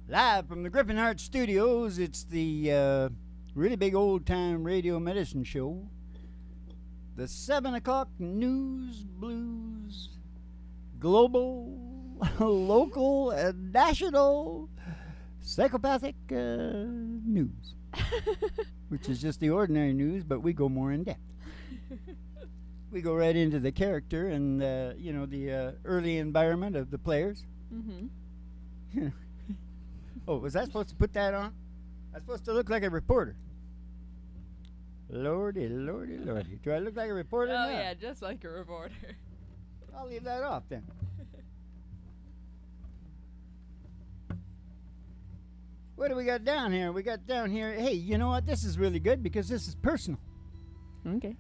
Live from the Griffin Heart Studios, it's the really big old-time radio medicine show. The 7 o'clock news, blues, global, local, and national psychopathic news. Which is just the ordinary news, but we go more in depth. We go right into the character and, the early environment of the players. Mm-hmm. Oh, was I supposed to put that on? I'm supposed to look like a reporter. Lordy, lordy, lordy. Do I look like a reporter? Oh, yeah, just like a reporter. I'll leave that off then. What do we got down here? We got down here, hey, you know what? This is really good because this is personal. Okay.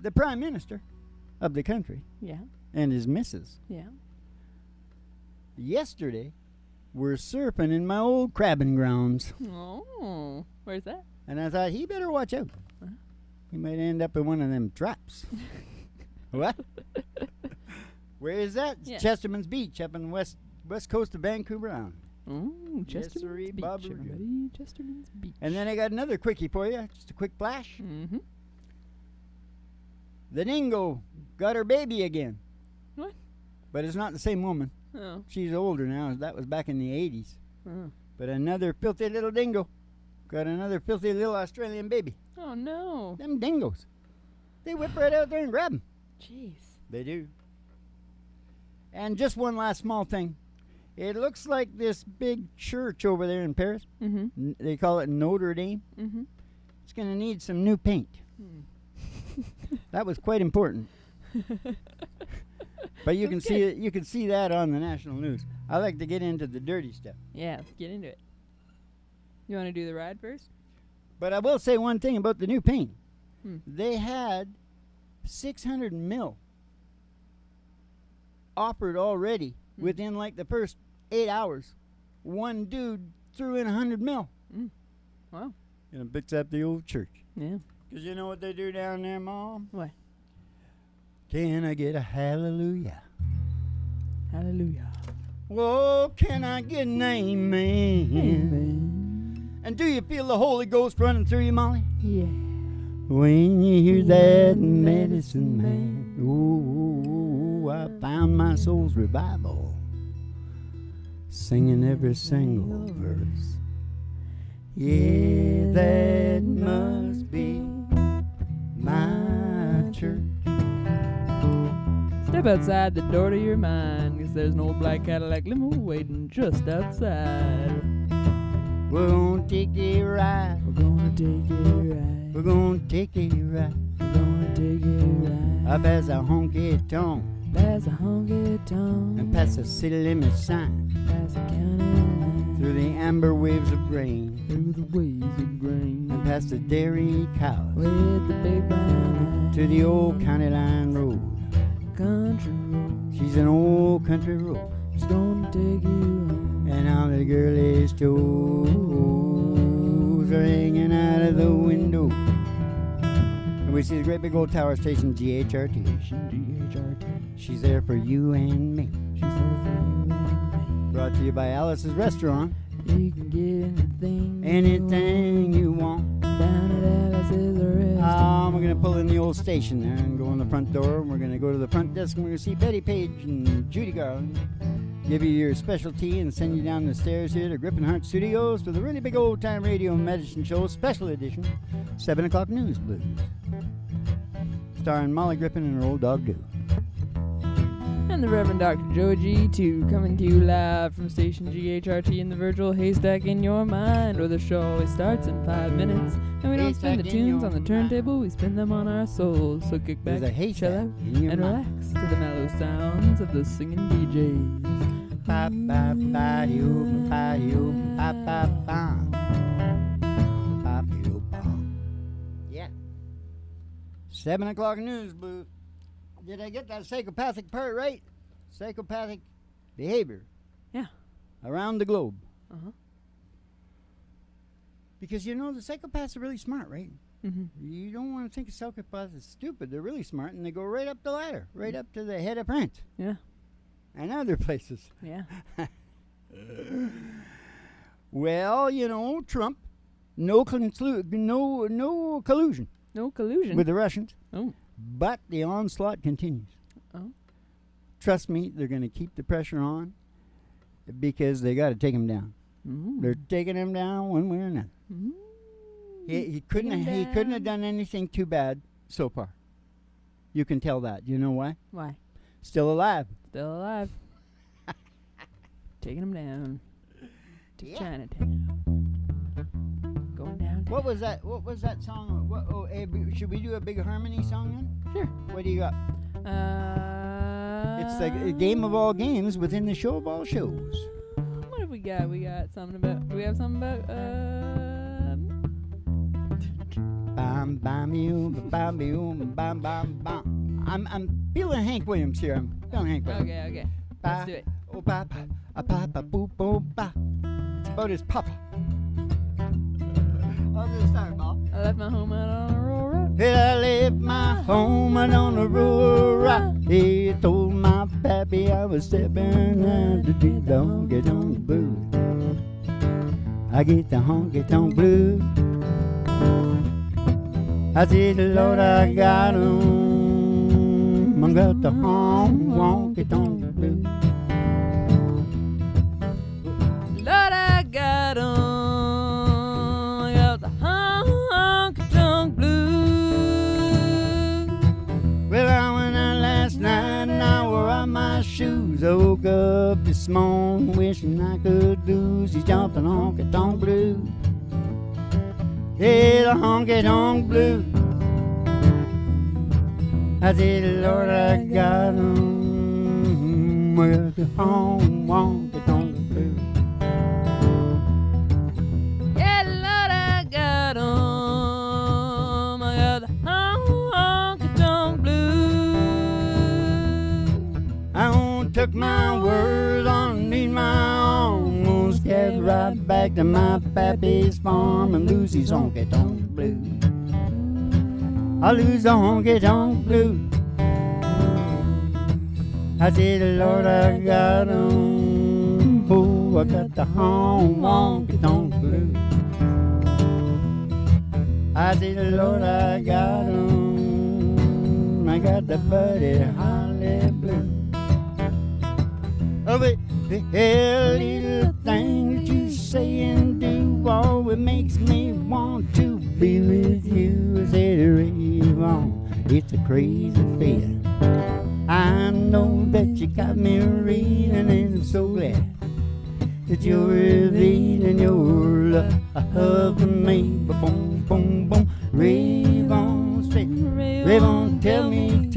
The Prime Minister of the country. Yeah. And his missus. Yeah. Yesterday, we're surfing in my old crabbing grounds. Oh, where's that? And I thought, he better watch out. He might end up in one of them traps. What? Where is that? It's Chesterman's Beach up on the west coast of Vancouver Island. Oh, Chesterman's Beach, everybody. Chesterman's Beach. And then I got another quickie for you. Just a quick flash. Mm-hmm. The dingo got her baby again. What? But it's not the same woman. Oh. She's older now. That was back in the 80s. Oh. But another filthy little dingo got another filthy little Australian baby. Oh, no. Them dingoes. They whip right out there and grab them. Jeez. They do. And just one last small thing. It looks like this big church over there in Paris. Mm-hmm. They call it Notre Dame. Mm-hmm. It's going to need some new paint. That was quite important. But you can see it. You can see that on the national news. I like to get into the dirty stuff. Yeah, let's get into it. You want to do the ride first? But I will say one thing about the new paint. They had 600 mil offered already within like the first 8 hours. One dude threw in 100 mil. Wow. And it picks up the old church. Yeah. Because you know what they do down there, Mom? What? Can I get a hallelujah? Hallelujah. Whoa, can I get an amen? Amen. And do you feel the Holy Ghost running through you, Molly? Yeah. When you hear that medicine man, oh, I found my soul's revival, singing every single verse. Yeah, that must be my church. Step outside the door to your mind, 'cause there's an old black Cadillac limo waiting just outside. We're gonna take a ride. We're gonna take a ride. We're gonna take a ride. We're gonna take a ride. Up as a honky tonk. Past a honky tonk. And past the city limit sign. Past the county line. Through the amber waves of grain. Through the waves of grain. And past the dairy cows. With the big brown eyes. To the old county line road. Country road. She's an old country road. She's gonna take you home. And all the girlies' toes are hanging out of the window. And we see the great big old tower station, GHRT. GHRT. She's there for you and me. She's there for you and me. Brought to you by Alice's Restaurant. You can get anything you want. Down at Alice's Restaurant. We're going to pull in the old station there and go in the front door. And we're going to go to the front desk and we're going to see Betty Page and Judy Garland. Give you your specialty and send you down the stairs here to Griffin Heart Studios for the really big old-time radio medicine show, special edition, 7 o'clock news blues. Starring Molly Griffin and her old dog, Doo. And the Reverend Dr. Joe G2 coming to you live from station GHRT in the virtual haystack in your mind, where the show always starts in 5 minutes. And we don't spin the tunes on the turntable, we spin them on our souls. So kick back, chill out, and relax to the mellow sounds of the singing DJs. Ba ba ba doo ba doo ba ba ba. Ba doo ba. Yeah. 7 o'clock news blues. Did I get that psychopathic part right? Psychopathic behavior. Yeah. Around the globe. Uh-huh. Because you know the psychopaths are really smart, right? Mm-hmm. You don't want to think of psychopaths as stupid. They're really smart, and they go right up the ladder, right up to the head of print. Yeah. And other places. Yeah. Well, Trump, no collusion No collusion. with the Russians, Oh. but the onslaught continues. Oh. Trust me, they're going to keep the pressure on because they got to take him down. Mm. They're taking him down one way or another. Mm. He couldn't have done anything too bad so far. You can tell that. You know why? Why? Still alive. Still alive. Taking him down to Yeah. Chinatown. Going down. What was that? What was that song? Should we do a big harmony song then? Sure. What do you got? It's the game of all games within the show of all shows. What have we got? We got something about. Do we have something about? Bam bam you bam bam bam bam bam. I'm feeling Hank Williams here. I'm feeling Hank Williams. Okay. Let's do it. Oh ba ba a pa pa boop boop ba. It's about his papa. How's it start, Bob? I left my home out on a rural road. I left my home out on the road. He told my pappy I was stepping out to do the honky tonk blues. I get the honky tonk blues. I said, Lord, I got 'em. I got the honky tonk blues. Lord, I got 'em. I got the honky tonk blues. Well, I went out last night and I wore out my shoes. I woke up this morning wishing I could lose these jumping honky tonk blues. Yeah, the honky tonk blues. I said, Lord, I got 'em. I got the honky tonk blues. Yeah, Lord, I got 'em. I got the honky tonk blues. I won't took my words underneath my arm. Gonna step right back to my pappy's farm and lose these honky tonk blues. I lose the honky tonk blues. I said, Lord, I got 'em. Oh, I got the honky tonk blues. I said, Lord, I got 'em. I got the Buddy Holly blues. Oh, but every little thing that you say and do, oh, it makes me want to be with you. I said, rave on, it's a crazy feeling. I know that you got me reading, and I'm so glad that you're revealing your love for me. Boom, boom, boom, rave on, say, rave on, tell me,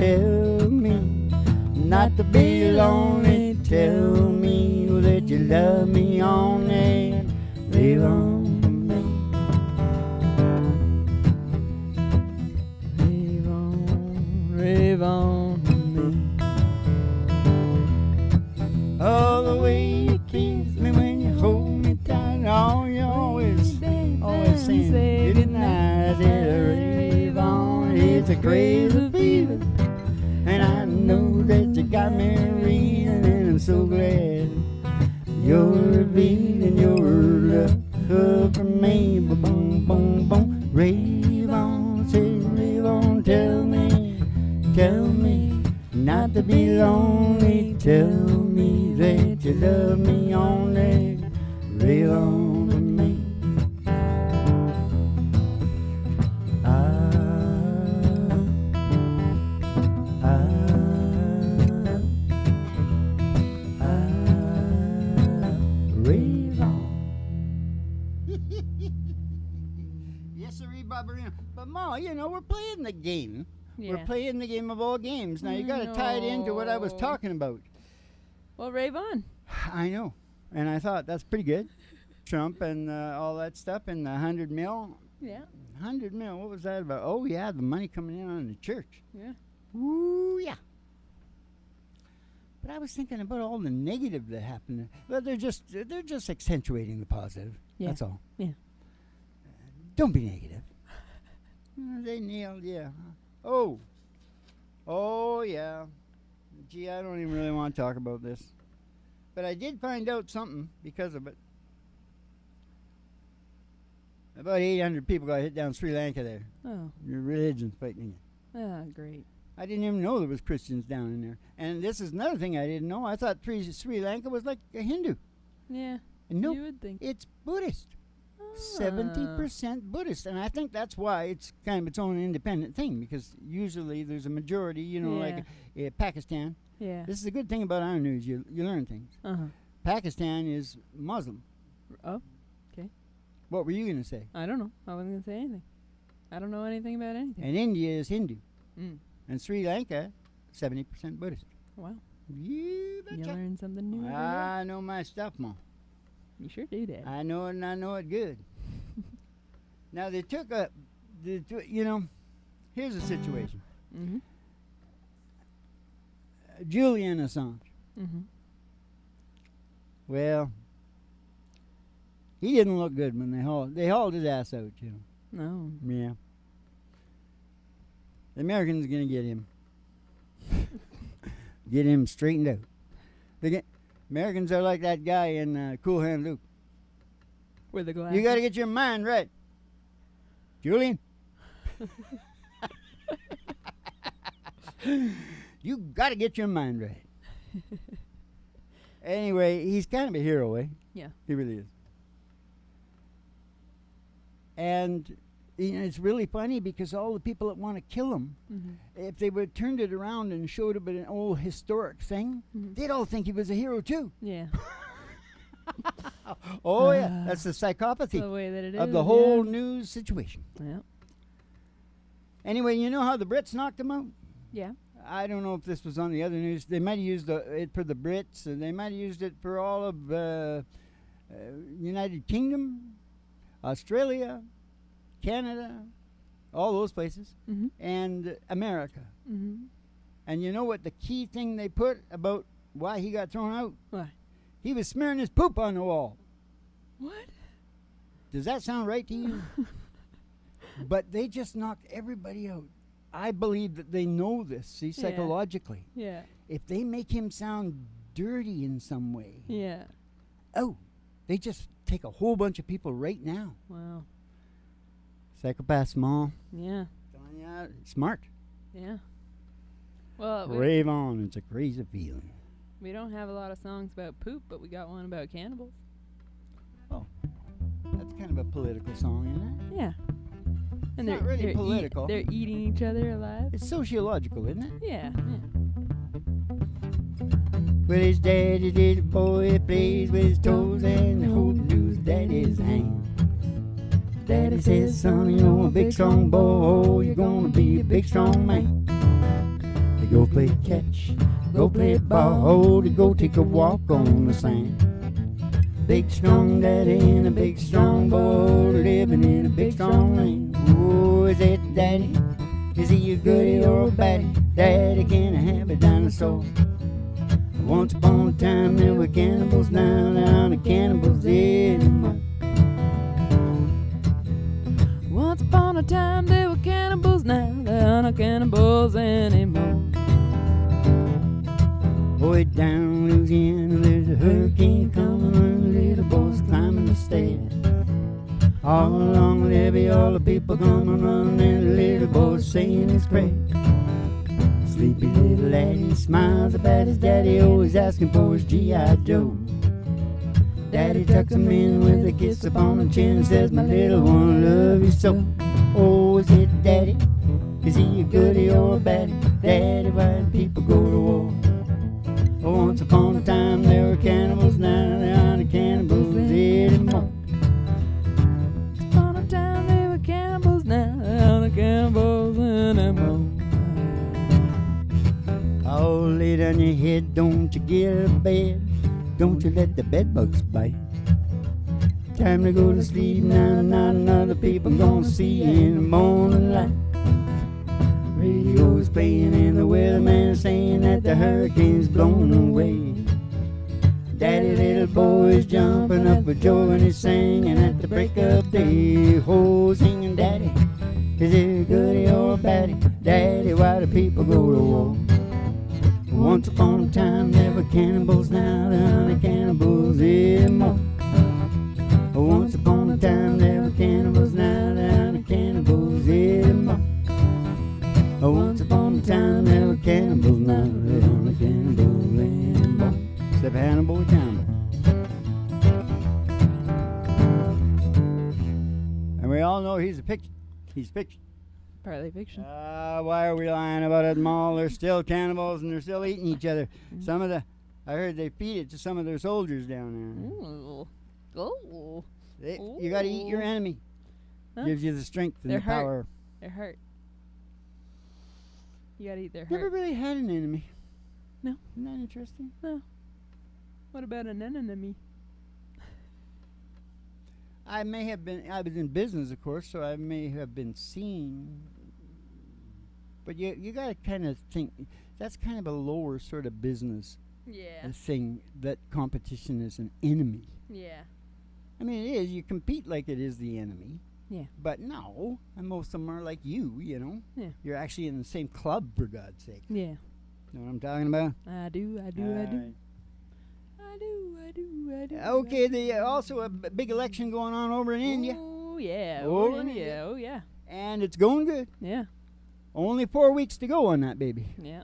not to be lonely. Tell me that you love me only. Rave on me. Rave on me. Oh, the way you kiss me when you hold me tight. Oh, you always saying good night. I said, rave on, it's a crazy feeling. And I know that you got me reading, and I'm so glad you're revealing your love for me. Boom, boom, boom, rave on, say rave on, tell me, not to be lonely. Tell me that you love me only. Rave on to me. Rave on. Yes, sir, Barbarino. But Ma, we're playing the game. Yeah. We're playing the game of all games. Now you got to tie it into what I was talking about. Well, rave on. I know, and I thought that's pretty good. Trump and all that stuff and the 100 mil. Yeah. 100 mil. What was that about? Oh yeah, the money coming in on the church. Yeah. Ooh yeah. But I was thinking about all the negative that happened. Well, they're just accentuating the positive. Yeah. That's all. Yeah. Don't be negative. They nailed, yeah. Oh yeah. Gee, I don't even really want to talk about this. But I did find out something because of it. About 800 people got hit down Sri Lanka there. Oh. Your religion's fighting it. Ah, great. I didn't even know there was Christians down in there. And this is another thing I didn't know. I thought Sri Lanka was like a Hindu. Yeah. And no, You would think. it's Buddhist. Ah. 70% Buddhist. And I think that's why it's kind of its own independent thing, because usually there's a majority, you know, like Pakistan. Yeah. This is a good thing about our news. You learn things. Uh-huh. Pakistan is Muslim. Oh, okay. What were you going to say? I don't know. I wasn't going to say anything. I don't know anything about anything. And India is Hindu. Mm. And Sri Lanka, 70% Buddhist. Wow. You You betcha. learn something new every day. I know my stuff, Mom. You sure do that. I know it, and I know it good. Now, they took you know, here's the situation. Mm-hmm. Julian Assange. Mm-hmm. Well, he didn't look good when they hauled his ass out, you know. No. Yeah. The Americans are going to get him. Get him straightened out. Americans are like that guy in Cool Hand Luke. With the glass. You got to get your mind right. Julian? You got to get your mind right. Anyway, he's kind of a hero, eh? Yeah. He really is. And you know, it's really funny because all the people that want to kill him, if they would have turned it around and showed him an old historic thing, they'd all think he was a hero too. Yeah. Oh yeah, that's the psychopathy The way that it is. of the whole news situation. Yeah. Anyway, you know how the Brits knocked him out? Yeah. I don't know if this was on the other news. They might have used it for the Brits, and they might have used it for all of United Kingdom, Australia, Canada, all those places, and America. Mm-hmm. And you know what the key thing they put about why he got thrown out? What? He was smearing his poop on the wall. What? Does that sound right to you? But they just knocked everybody out. I believe that they know this, see, psychologically. Yeah. If they make him sound dirty in some way, Yeah. oh, they just take a whole bunch of people right now. Wow. Psychopaths, Mom. Yeah. Telling you, smart. Yeah. Well, Rave on. It's a crazy feeling. we don't have a lot of songs about poop, but we got one about cannibals. Oh, that's kind of a political song, isn't it? Yeah. And It's not really political. They're eating each other alive. It's sociological, isn't it? Yeah. Well, his daddy did a boy that plays with his toes and holds his daddy's hand. Daddy says, son, you're a big strong boy, you're gonna be a big strong man. They go play catch, go play ball, they go take a walk on the sand. Big strong daddy and a big strong boy living in a big strong land. Oh, is it daddy? Is he a goodie or a baddie? Daddy, can I have a dinosaur? Once upon a time there were cannibals, now there aren't cannibals anymore. Once upon a time there were cannibals, now there aren't cannibals anymore. Way down Louisiana, there's a hurricane coming, and the little boys climbing the stairs. All along the levee, all the people coming running, and the little boy's saying his prayer. Sleepy little laddie smiles about his daddy, always asking for his G.I. Joe. Daddy tucks him in with a kiss upon the chin and says, my little one, I love you so. Oh, is it daddy? Is he a goodie or a baddie? Daddy, why do people go to war? Oh, once upon a time there were cannibals, now there aren't cannibals anymore. Once upon a time there were cannibals, now there aren't cannibals anymore. Oh, lay down your head, don't you get out of bed. Don't you let the bedbugs bite. Time to go to sleep now, not another people gonna see you in the morning light. Radio is playing and the weatherman is saying that the hurricane's blowing away. Daddy, little boy is jumping up with joy and he's singing at the break of day. Oh, singing daddy, is it a goodie or a baddie? Daddy, why do people go to war? Once upon a time there were cannibals, now there aren't cannibals anymore. Once upon a time there were cannibals, He's fiction. Partly fiction. Why are we lying about it, Maul? They're still cannibals and they're still eating each other. I heard they feed it to some of their soldiers down there. Ooh. Oh. You got to eat your enemy. Huh? Gives you the strength and They're the power. hurt. They're hurt. You gotta eat their Never heart. really had an enemy. No. Isn't that interesting? No. What about an enemy? I was in business, of course, so I may have been seen. But you got to kind of think, that's kind of a lower sort of business thing, that competition is an enemy. Yeah. I mean, it is. You compete like it is the enemy. Yeah. But no, and most of them are like you know. Yeah. You're actually in the same club, for God's sake. Yeah. Know what I'm talking about? I do. Okay, also a big election going on over in India. Oh, yeah. Over in India. Oh, yeah. And it's going good. Yeah. Only 4 weeks to go on that baby. Yeah.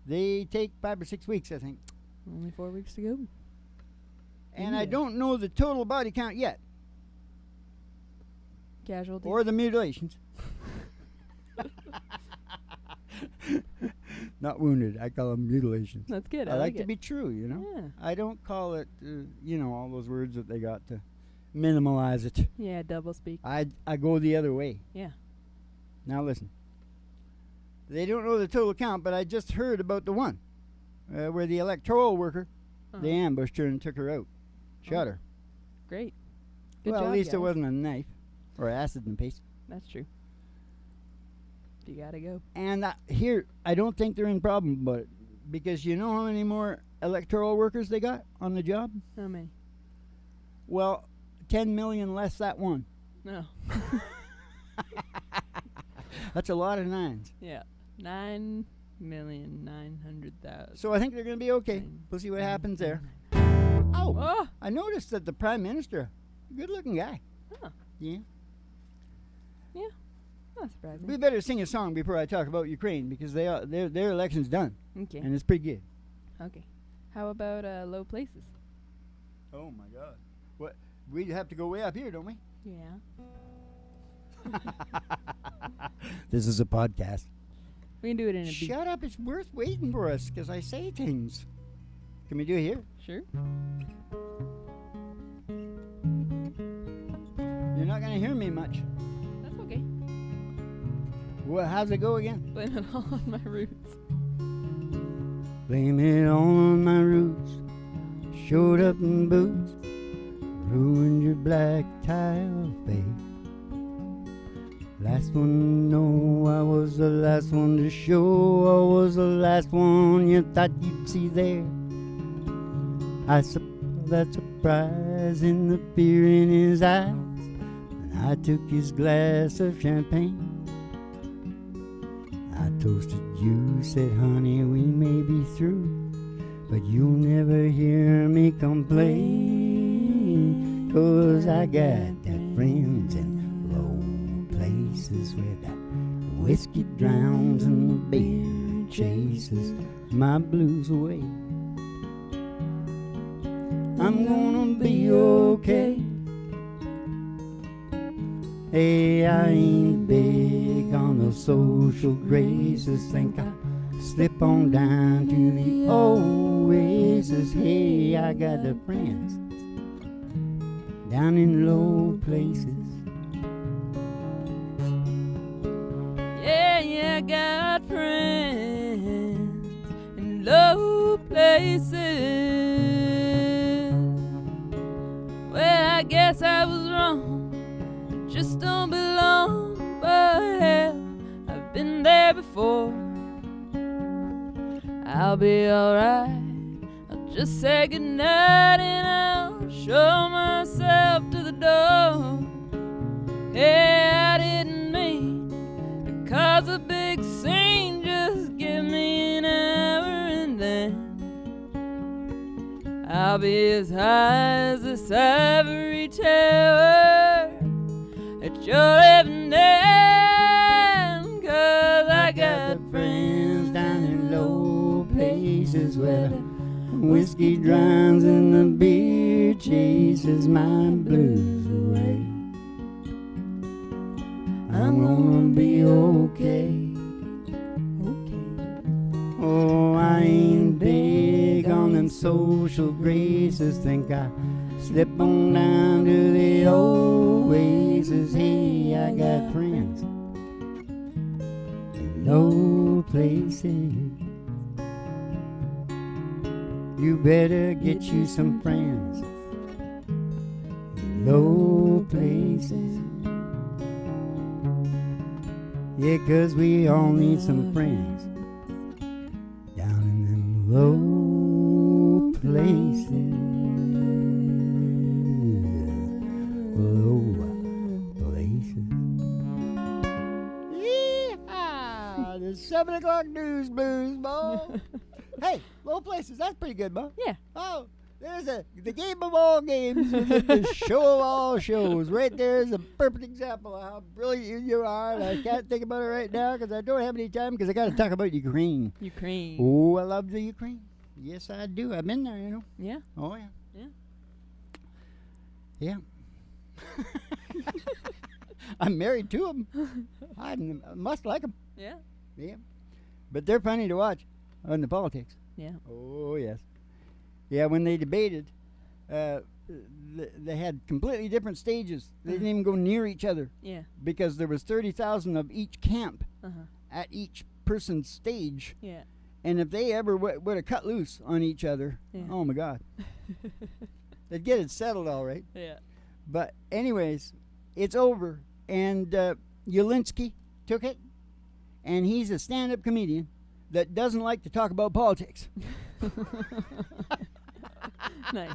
They take 5 or 6 weeks, I think. Only 4 weeks to go. And I don't know the total body count yet. Casualties. Or the mutilations. Not wounded. I call them mutilations. That's good. I like to be true, you know. Yeah. I don't call it, all those words that they got to minimalize it. Yeah, double speak. I go the other way. Yeah. Now listen. They don't know the total count, but I just heard about the one where the electoral worker, they ambushed her and took her out. Shot her. Great. Good Well, job, at least guys. it wasn't a knife or acid and paste. That's true. You gotta go. And here, I don't think they're in problem about it, because you know how many more electoral workers they got on the job? How many? Well, 10 million less that one. No. That's a lot of nines. Yeah. 9,900,000. So I think they're going to be okay. We'll see what happens there. Oh, I noticed that the Prime Minister, good-looking guy. Huh. Yeah. Yeah. Not surprising. We better sing a song before I talk about Ukraine, because their election's done. Okay. And it's pretty good. Okay. How about low places? Oh, my God. What? We have to go way up here, don't we? Yeah. This is a podcast. We can do it in a beat. Shut up. It's worth waiting for us, because I say things. Can we do it here? Sure. You're not going to hear me much. That's okay. Well, how's it go again? Blame it all on my roots. Blame it all on my roots. Showed up in boots. Ruined your black tile face. Last one to know, I was the last one to show. I was the last one you thought you'd see there. I saw that surprise in the fear in his eyes, and I took his glass of champagne. I toasted you, said, honey, we may be through, but you'll never hear me complain, 'cause I got the friends in low places where the whiskey drowns and the beer chases my blues away. I'm gonna be okay. Hey, I ain't big on the social graces. Think I'll slip on down to the oasis. Hey, I got the friends down in low places. Yeah, I got friends in low places. Well, I guess I was wrong. I just don't belong. But hell, I've been there before. I'll be alright. I'll just say goodnight and I'll show myself to the door. Yeah, I didn't mean to cause a big scene. Just give me an hour and then I'll be as high as this ivory tower that you're living in. 'Cause I got friends down in low places where the whiskey drowns and the beer chases my blues away. I'm gonna be okay. Oh, I ain't big on them social graces. Think I slip on down to the old oasis. Hey, I got friends in low places. You better get you some friends in low places. Yeah, 'cause we all need some friends down in them low places. Low places. Yeehaw! The 7 o'clock news blues, Bo. Hey, low places, that's pretty good, Bo. Yeah. Oh, there's the game of all games, the show of all shows. Right there is a perfect example of how brilliant you are. And I can't think about it right now because I don't have any time because I got to talk about Ukraine. Ukraine. Oh, I love the Ukraine. Yes, I do. I've been there, you know. Yeah. Oh, yeah. Yeah. Yeah. I'm married to them. I must like them. Yeah. Yeah. But they're funny to watch on the politics. Yeah. Oh, yes. Yeah, when they debated, they had completely different stages. They didn't even go near each other. Yeah. Because there was 30,000 of each camp Uh-huh. at each person's stage. Yeah. And if they ever would have cut loose on each other, oh, my God. They'd get it settled all right. Yeah. But anyways, it's over. And Yelinsky took it. And he's a stand-up comedian that doesn't like to talk about politics. Nice.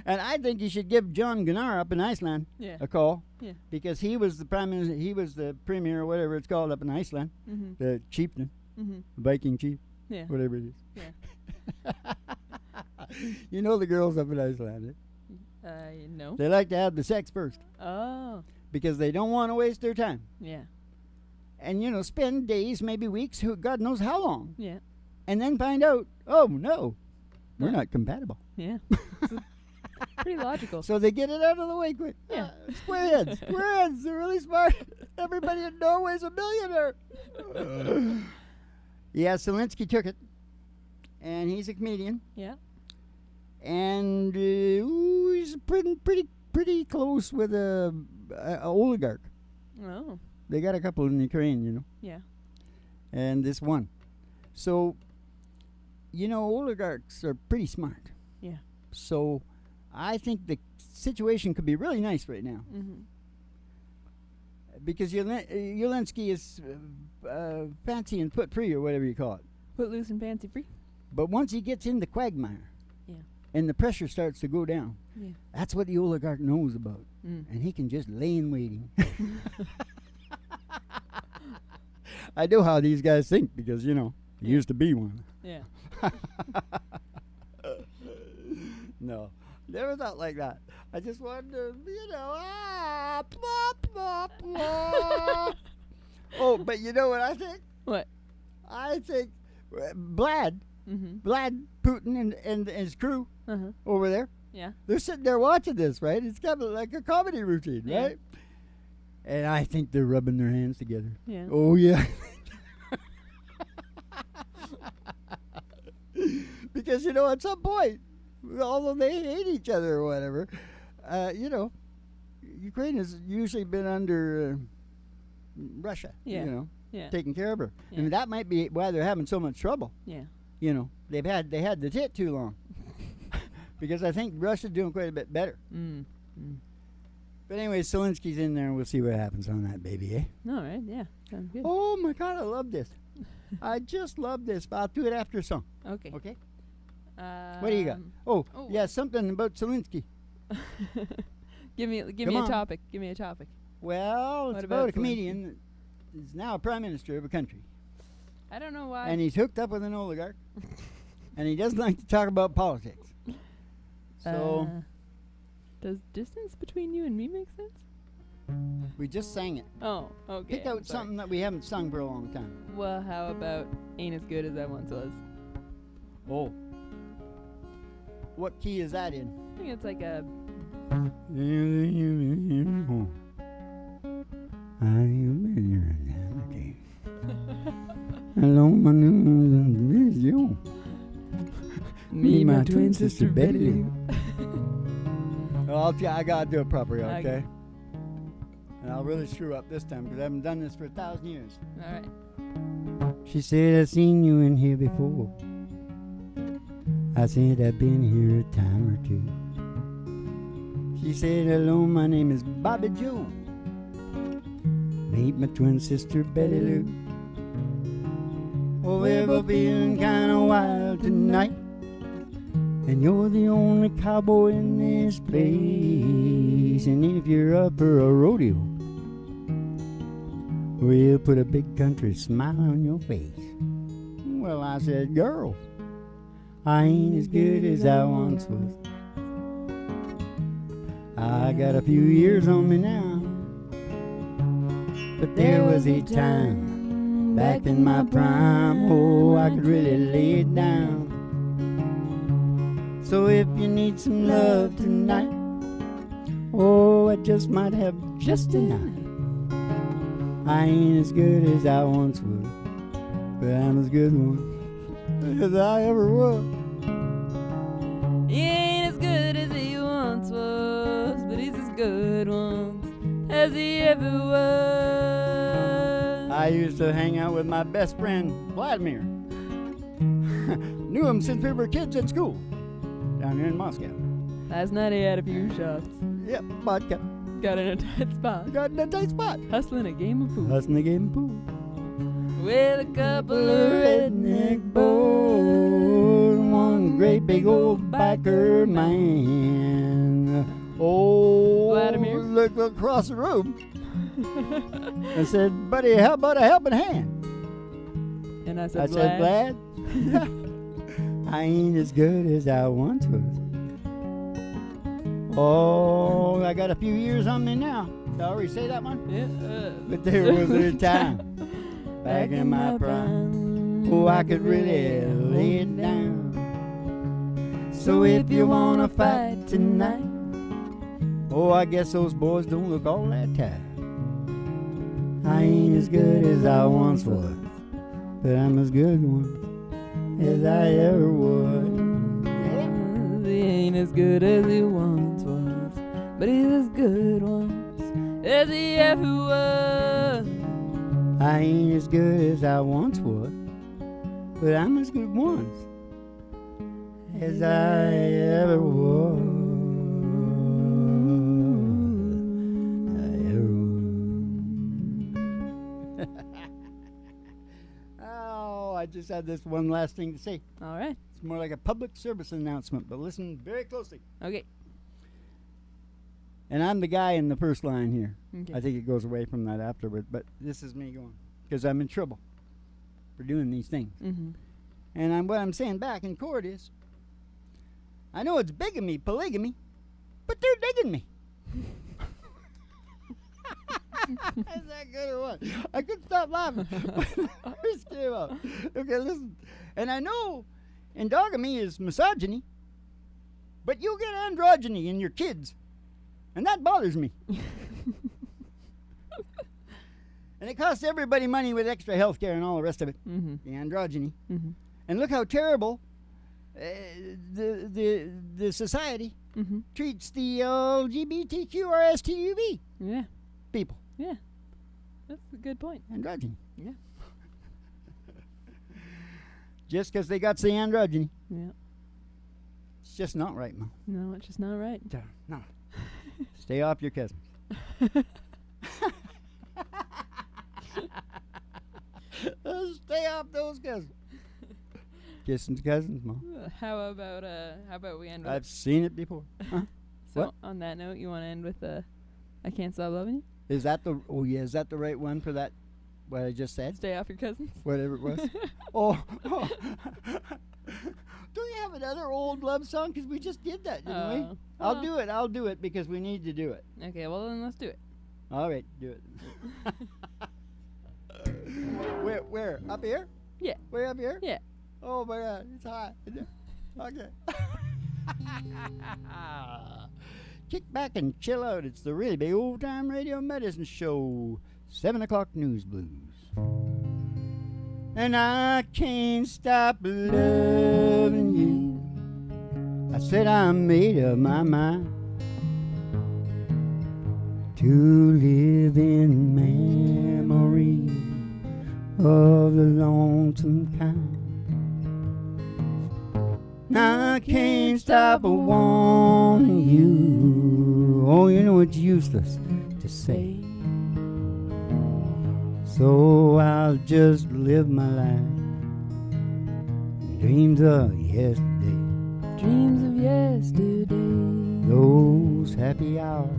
And I think you should give John Gunnar up in Iceland a call. Yeah. Because he was the prime minister, he was the premier or whatever it's called up in Iceland. Mm-hmm. The chieftain, Mm-hmm. Viking chief, Yeah. whatever it is. Yeah. You know the girls up in Iceland, eh? No. They like to have the sex first Oh. because they don't want to waste their time. Yeah. And, you know, spend days, maybe weeks, who God knows how long. Yeah. And then find out, oh, no, we're No. not compatible. Yeah. Pretty logical. So they get it out of the way quick. Yeah. Square heads. Square heads. They're really smart. Everybody in Norway's a millionaire. Yeah, Zelensky took it. And he's a comedian. Yeah. And he's pretty close with a oligarch. Oh. They got a couple in Ukraine, you know. Yeah. And this one. So, you know, oligarchs are pretty smart. Yeah. So, I think the situation could be really nice right now. Mm-hmm. Because Zelensky is fancy and foot free or whatever you call it. Put loose and fancy free. But once he gets in the quagmire, Yeah. and the pressure starts to go down, Yeah. that's what the oligarch knows about. Mm. And he can just lay in waiting. I know how these guys think because, you know, he used to be one. Yeah. No, never thought like that. I just wanted to, you know, Oh, but you know what I think? What? I think Vlad Putin and his crew Uh-huh. over there, Yeah. they're sitting there watching this, right? It's kind of like a comedy routine, Yeah. right? And I think they're rubbing their hands together. Yeah. Oh, yeah. Because, you know, at some point, although they hate each other or whatever, you know, Ukraine has usually been under Russia, Yeah. you know, Yeah. taking care of her. Yeah. And that might be why they're having so much trouble. Yeah. You know, they had the tit too long. Because I think Russia's doing quite a bit better. Mm. Mm. But anyway, Zelensky's in there, and we'll see what happens on that baby, eh? All right. Yeah. Sounds good. Oh, my God, I love this. I just love this. But I'll do it after a song, Okay. okay? What do you got? Oh, yeah, something about Zelensky. Give me Come a on. topic. Give me a topic. Well, What it's about about a Zelensky? comedian that is now a prime minister of a country. I don't know why. And he's hooked up with an oligarch. And he doesn't like to talk about politics. So, does distance between you and me make sense? we just sang it. Oh, okay. Pick I'm out sorry. something that we haven't sung for a long time. Well, how about Ain't As Good As I Once Was? Oh. What key is that in? I think it's like a... I've been here Hello, my name is you. Me, my twin sister Betty Lou. I gotta do it properly, okay? Okay. And I'll really screw up this time because I haven't done this for 1,000 years. All right. She said, I've seen you in here before. I said, I've been here a time or two. She said, hello, my name is Bobby Joe. Meet my twin sister Betty Lou. Oh, we're feeling kinda wild tonight, and you're the only cowboy in this place. And if you're up for a rodeo, we'll put a big country smile on your face. Well, I said, girl, I ain't as good as I once was. I got a few years on me now, but there was a time back in my prime, oh, I could really lay it down. So if you need some love tonight, oh, I just might have just enough. I ain't as good as I once was, but I'm as good one as I ever was. He ain't as good as he once was, but he's as good once as he ever was. I used to hang out with my best friend, Vladimir. Knew him since we were kids at school, down here in Moscow. Last night he had a few shots. Yep, vodka. Got in a tight spot. Got in a tight spot. Hustling a game of pool. Hustling a game of pool. With a couple of redneck boys, one great big old biker man. Oh, Vladimir. Look across the room. I said, buddy, how about a helping hand? And I said, Vlad. I ain't as good as I once was. Oh, I got a few years on me now. Did I already say that one? Yeah. But there was a time back in my prime, oh, I could really lay it down. So if you wanna fight tonight, oh, I guess those boys don't look all that tired. I ain't as good as I once was, but I'm as good one as I ever was. Yeah. He ain't as good as he once was, but he's as good once as he ever was. I ain't as good as I once was, but I'm as good once as I ever was. Oh, I just had this one last thing to say. All right. It's more like a public service announcement, but listen very closely. Okay. And I'm the guy in the first line here. Okay. I think it goes away from that afterward, but this is me going, because I'm in trouble for doing these things. Mm-hmm. And what I'm saying back in court is, I know it's bigamy, polygamy, but they're digging me. Is that good or what? I couldn't stop laughing. I just came up. Okay, listen. And I know endogamy is misogyny, but you get androgyny in your kids, and that bothers me. And it costs everybody money with extra health care and all the rest of it. Mm-hmm. The androgyny. Mm-hmm. And look how terrible the society Mm-hmm. treats the LGBTQRSTUV Yeah. people. Yeah. That's a good point. Androgyny. Yeah. Just because they got the androgyny. Yeah. It's just not right, Mo. No, it's just not right. No. Stay off your cousins. Stay off those cousins. Kissing cousins, Mo. How about we end with I've seen it before. Huh? So What? on that note, you want to end with I Can't Stop Loving You? Is that the? Oh yeah, is that the right one for that? What I just said? Stay off your cousins? Whatever it was. oh. Do you have another old love song? Because we just did that, didn't we? I'll do it. I'll do it because we need to do it. Okay, well then let's do it. All right, do it. Where? Up here? Yeah. Way up here? Yeah. Oh my God, it's hot. Okay. Kick back and chill out. It's the really big old time radio medicine show. 7 o'clock news blues. And I can't stop loving you. I said I made up my mind to live in memory of the lonesome kind. Now I can't stop wanting you. Oh, you know it's useless to say. So I'll just live my life in dreams of yesterday. Dreams of yesterday. Those happy hours.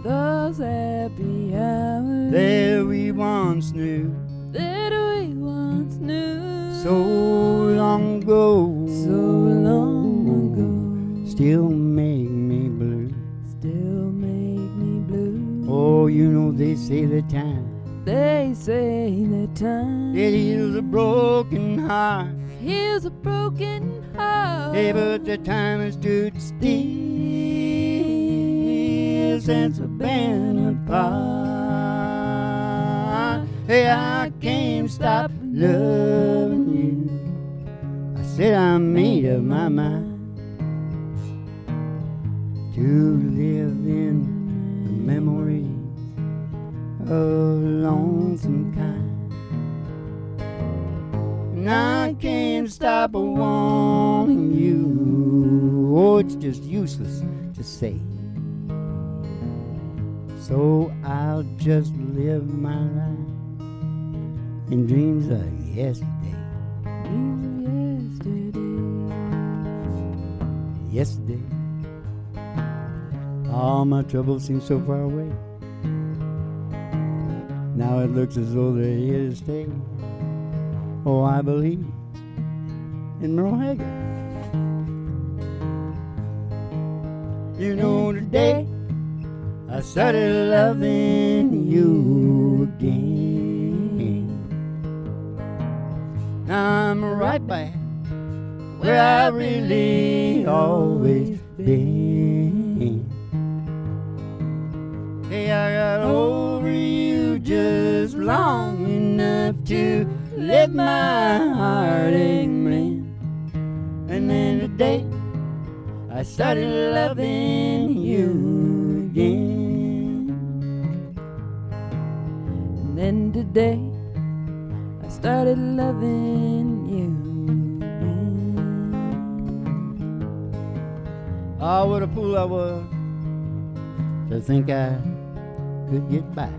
Those happy hours That we once knew. that we once knew. So long ago. So long ago. Still make me blue. Still make me blue. Oh, you know they say the time. They say the time It heals a broken heart. heals a broken heart. Hey, but the time has stood still since we've been apart. Hey, I can't stop loving you. I said I made up my mind to live in the memories of lonesome kind. And I can't stop wanting you. Oh, it's just useless to say. So I'll just live my life in dreams of yesterday. Dreams of yesterday. Yesterday. All my troubles seem so far away. Now it looks as though they're here to stay. Oh, I believe in Merle Haggard. You know, today I started loving you again. Now I'm right back where I really always been. Hey, I got over you just long enough to let my heartache mend. And then today I started loving you again. And then today I started loving you again. Oh, what a fool I was to think I could get by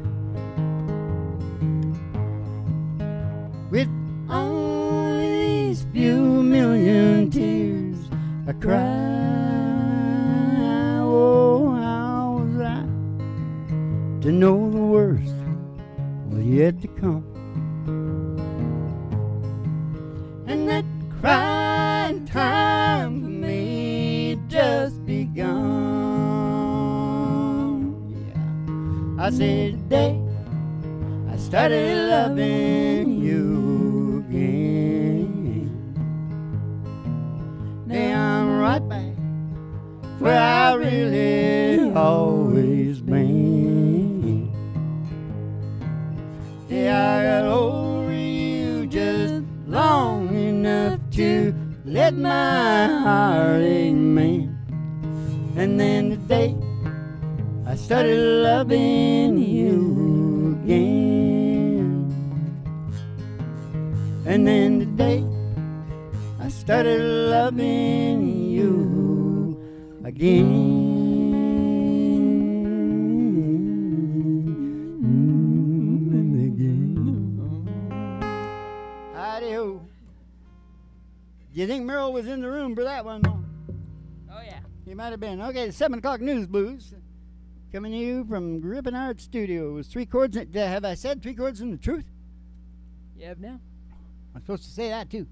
with only these few million tears I cry. Oh, how was I to know the worst was yet to come, and that crying time for me had just begun. Yeah, I said today I started loving you again. Now I'm right back where I really always been. Yeah, I got over you just long enough to let my heartache mend. And then today I started loving you again. And then today I started loving you again. And again. Howdy-ho. Do you think Merle was in the room for that one? Oh yeah. He might have been. Okay, the 7 o'clock news blues. Coming to you from Grippin' Art Studios. 3 chords. Have I said 3 chords in the truth? You have now. I'm supposed to say that too.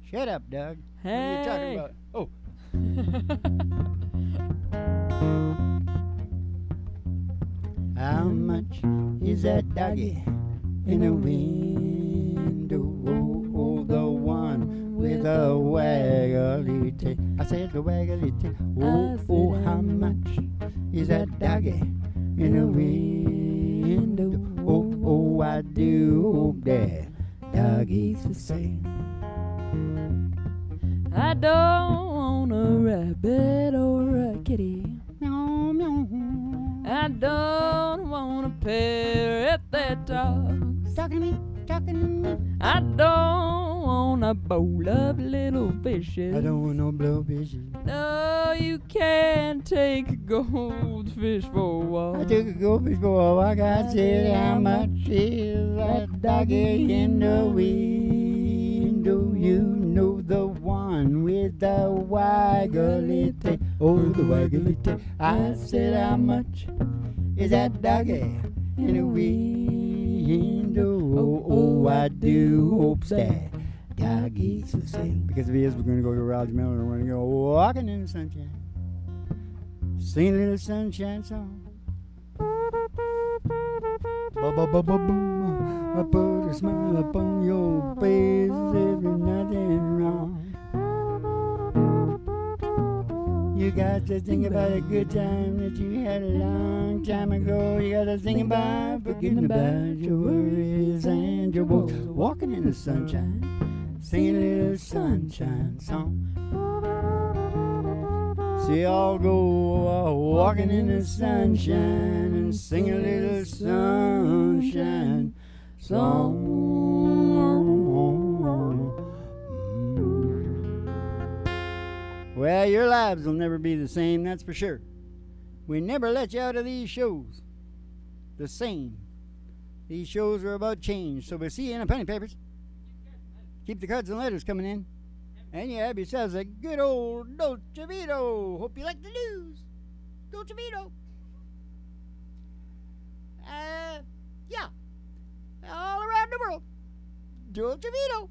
Shut up, Doug. Hey. What are you talking about? Oh. How much is that doggy in the window? Oh, the one with a waggly tail. I said the waggly tail. Oh, how much is that doggy in the window? I do hope that doggies the same. I don't want a rabbit or a kitty. Meow, meow. I don't want a parrot that talks. Talking to me, talking to me. I don't want a bowl of little fishes. I don't want no blowfishes. No, you can't take a goldfish for a walk. I took a goldfish for a walk. I said, how much is that doggy in the window? You know the one with the waggly tail. Oh, the waggly tail. I said, how much is that doggy in the window? Oh, I do hope that doggies the same. Because if he is, we're going to go to Roger Miller and we're going to go walking in the sunshine. Sing a little sunshine song. Ba-ba-ba-ba-boom. I put a smile upon your face as if there's nothing wrong. You got to think about a good time that you had a long time ago. You got to think about forgetting about your worries and your woes. Walking in the sunshine, singing a little sunshine song. See, I'll go walking in the sunshine and sing a little sunshine song. Well, your lives will never be the same, that's for sure. We never let you out of these shows the same. These shows are about change, so we'll see you in the penny papers. Keep the cards and letters coming in. And you have yourselves a good old Dolce Vito. Hope you like the news. Dolce Vito. Yeah. All around the world. Dolce Vito.